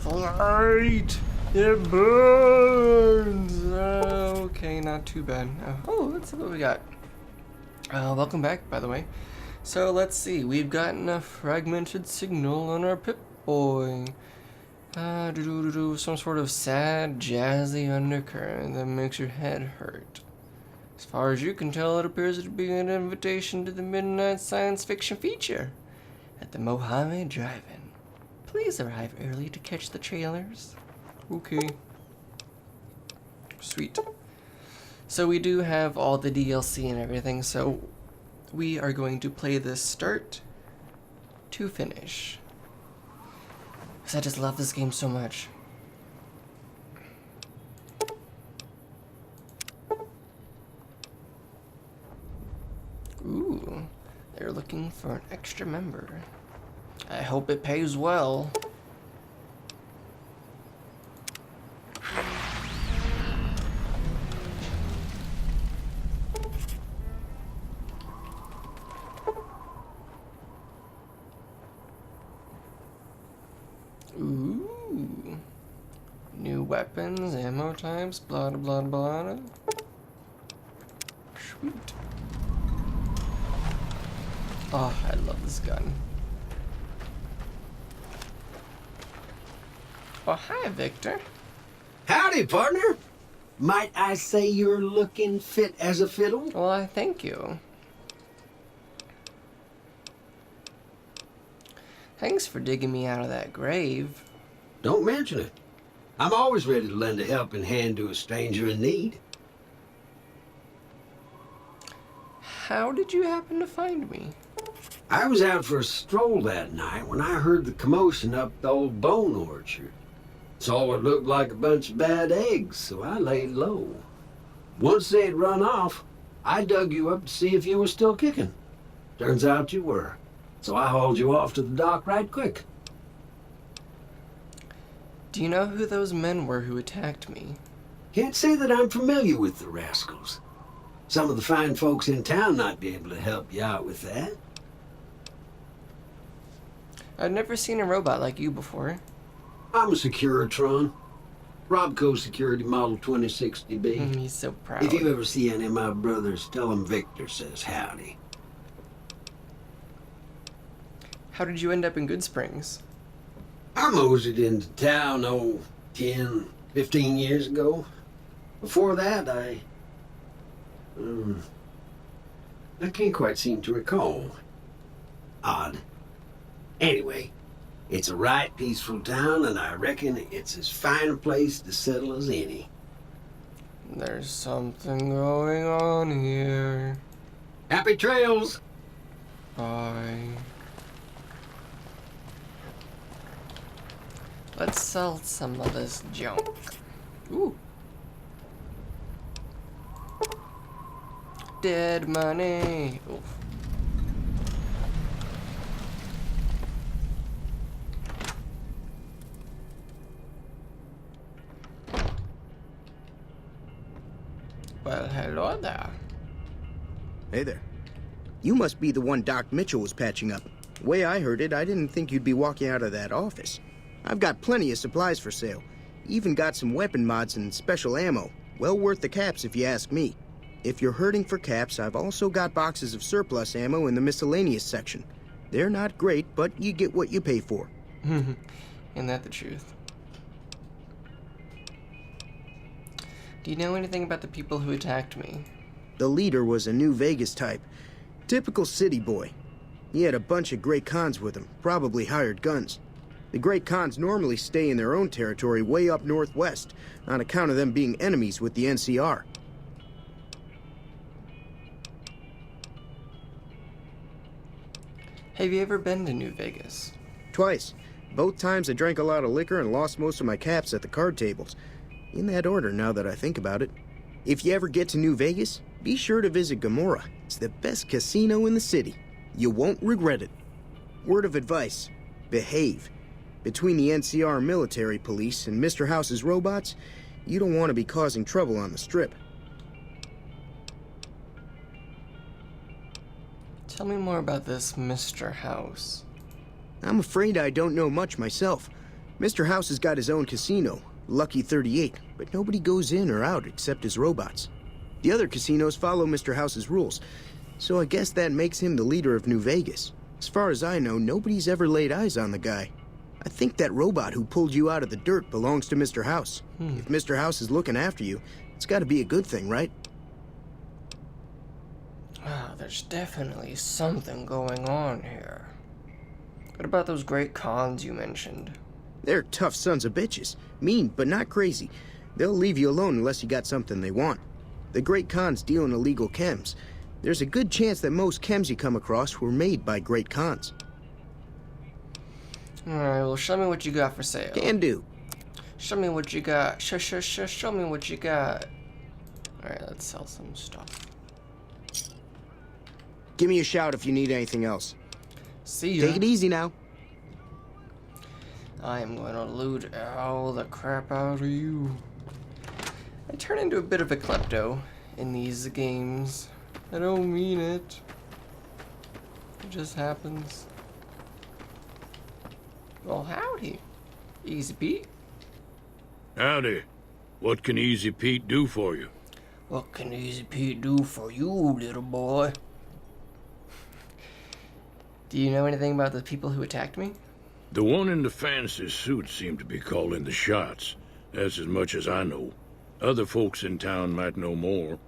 Flight! It burns! Okay, not too bad. Oh, let's see what we got. Welcome back, by the way. So let's see, we've gotten a fragmented signal on our Pip-Boy. Some sort of sad, jazzy undercurrent that makes your head hurt. As far as you can tell, it appears to be an invitation to the midnight science fiction feature at the Mojave Drive-In. Please arrive early to catch the trailers. Okay. Sweet. So we do have all the DLC and everything, so we are going to play this start to finish. Because I just love this game so much. Ooh, they're looking for an extra member. I hope it pays well. Ooh. New weapons, ammo types, blah blah blah. Sweet. Oh, I love this gun. Oh, hi, Victor. Howdy, partner. Might I say you're looking fit as a fiddle? Well, I thank you. Thanks for digging me out of that grave. Don't mention it. I'm always ready to lend a helping hand to a stranger in need. How did you happen to find me? I was out for a stroll that night when I heard the commotion up the old bone orchard. Saw what looked like a bunch of bad eggs, so I laid low. Once they'd run off, I dug you up to see if you were still kicking. Turns out you were, so I hauled you off to the dock right quick. Do you know who those men were who attacked me? Can't say that I'm familiar with the rascals. Some of the fine folks in town might be able to help you out with that. I've never seen a robot like you before. I'm a Securitron. Robco Security Model 2060B. He's so proud. If you ever see any of my brothers, tell them Victor says howdy. How did you end up in Good Springs? I moseyed into town, 10, 15 years ago. Before that, I can't quite seem to recall. Odd. Anyway, it's a right peaceful town, and I reckon it's as fine a place to settle as any. There's something going on here. Happy trails! Bye. Let's sell some of this junk. Ooh. Dead money. Oof. Well, hello there. Hey there. You must be the one Doc Mitchell was patching up. The way I heard it, I didn't think you'd be walking out of that office. I've got plenty of supplies for sale. Even got some weapon mods and special ammo. Well worth the caps if you ask me. If you're hurting for caps, I've also got boxes of surplus ammo in the miscellaneous section. They're not great, but you get what you pay for. Isn't that the truth? Do you know anything about the people who attacked me? The leader was a New Vegas type. Typical city boy. He had a bunch of Great Khans with him, probably hired guns. The Great Khans normally stay in their own territory way up northwest, on account of them being enemies with the NCR. Have you ever been to New Vegas? Twice. Both times I drank a lot of liquor and lost most of my caps at the card tables. In that order, now that I think about it. If you ever get to New Vegas, be sure to visit Gomorrah. It's the best casino in the city. You won't regret it. Word of advice, behave. Between the NCR military police and Mr. House's robots, you don't want to be causing trouble on the Strip. Tell me more about this Mr. House. I'm afraid I don't know much myself. Mr. House has got his own casino, Lucky 38, but nobody goes in or out except his robots. The other casinos follow Mr. House's rules, so I guess that makes him the leader of New Vegas. As far as I know, nobody's ever laid eyes on the guy. I think that robot who pulled you out of the dirt belongs to Mr. House. If Mr. House is looking after you, it's got to be a good thing, right? Wow, there's definitely something going on here. What about those great cons you mentioned? They're tough sons of bitches. Mean, but not crazy. They'll leave you alone unless you got something they want. The great cons deal in illegal chems. There's a good chance that most chems you come across were made by great cons. Alright, well, show me what you got for sale. Can do. Show me what you got. Show me what you got. Alright, let's sell some stuff. Give me a shout if you need anything else. See ya. Take it easy now. I am gonna loot all the crap out of you. I turn into a bit of a klepto in these games. I don't mean it. It just happens. Well, howdy. Easy Pete. Howdy. What can Easy Pete do for you? What can Easy Pete do for you, little boy? Do you know anything about the people who attacked me? The one in the fancy suit seemed to be calling the shots. That's as much as I know. Other folks in town might know more.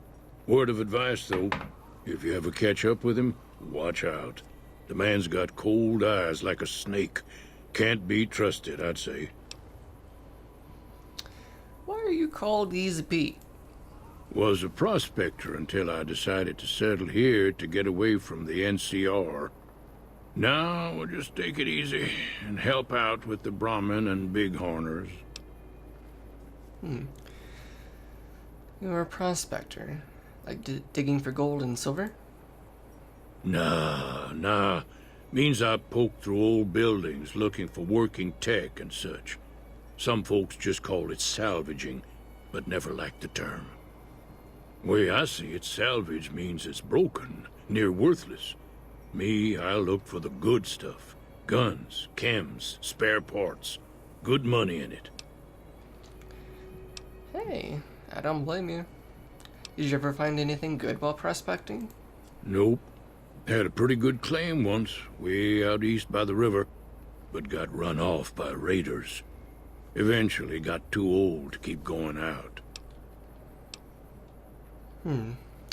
Word of advice, though. If you ever catch up with him, watch out. The man's got cold eyes like a snake. Can't be trusted, I'd say. Why are you called Easy Pete? Was a prospector until I decided to settle here to get away from the NCR. Now we'll just take it easy and help out with the Brahmin and Bighorners. You're a prospector. Like digging for gold and silver? Nah. Means I poke through old buildings looking for working tech and such. Some folks just call it salvaging, but never liked the term. Way I see it, salvage means it's broken, near worthless. Me, I look for the good stuff. Guns, chems, spare parts. Good money in it. Hey, I don't blame you. Did you ever find anything good while prospecting? Nope. Had a pretty good claim once, way out east by the river, but got run off by raiders. Eventually got too old to keep going out.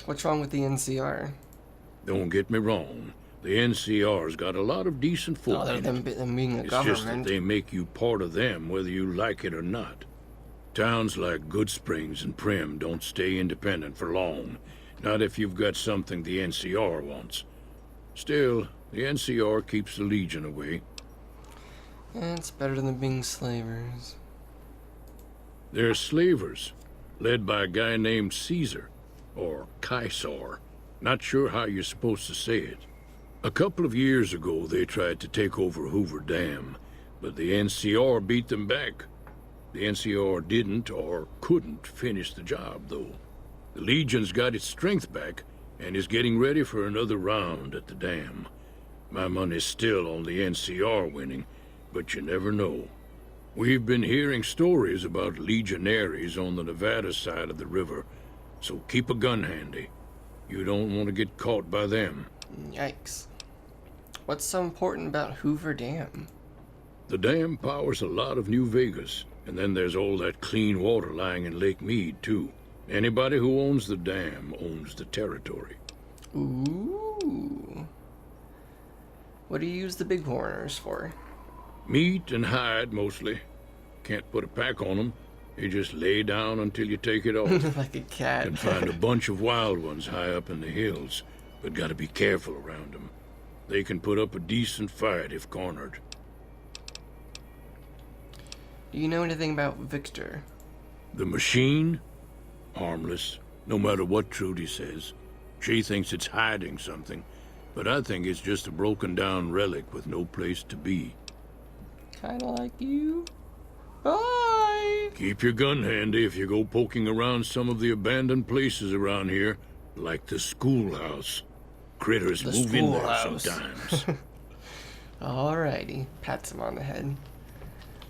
What's wrong with the NCR? Don't get me wrong. The NCR's got a lot of decent folk Other in than it. them being a It's just that government. they make you part of them whether you like it or not. Towns like Good Springs and Prim don't stay independent for long. Not if you've got something the NCR wants. Still, the NCR keeps the Legion away. Yeah, it's better than being slavers. They're slavers, led by a guy named Caesar, or Caesar. Not sure how you're supposed to say it. A couple of years ago, they tried to take over Hoover Dam, but the NCR beat them back. The NCR didn't or couldn't finish the job, though. The Legion's got its strength back and is getting ready for another round at the dam. My money's still on the NCR winning, but you never know. We've been hearing stories about legionaries on the Nevada side of the river, so keep a gun handy. You don't want to get caught by them. Yikes. What's so important about Hoover Dam? The dam powers a lot of New Vegas, and then there's all that clean water lying in Lake Mead, too. Anybody who owns the dam owns the territory. Ooh. What do you use the Bighorners for? Meat and hide, mostly. Can't put a pack on them. You just lay down until you take it off. Like a cat. Can find a bunch of wild ones high up in the hills, but gotta be careful around them. They can put up a decent fight if cornered. Do you know anything about Victor? The machine? Harmless, no matter what Trudy says. She thinks it's hiding something, but I think it's just a broken down relic with no place to be. Kinda like you. Bye! Keep your gun handy if you go poking around some of the abandoned places around here, like the schoolhouse. Critters The move in there schoolhouse. sometimes. Alrighty. Pats him on the head.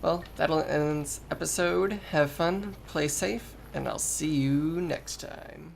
Well, that'll end this episode. Have fun, play safe, and I'll see you next time.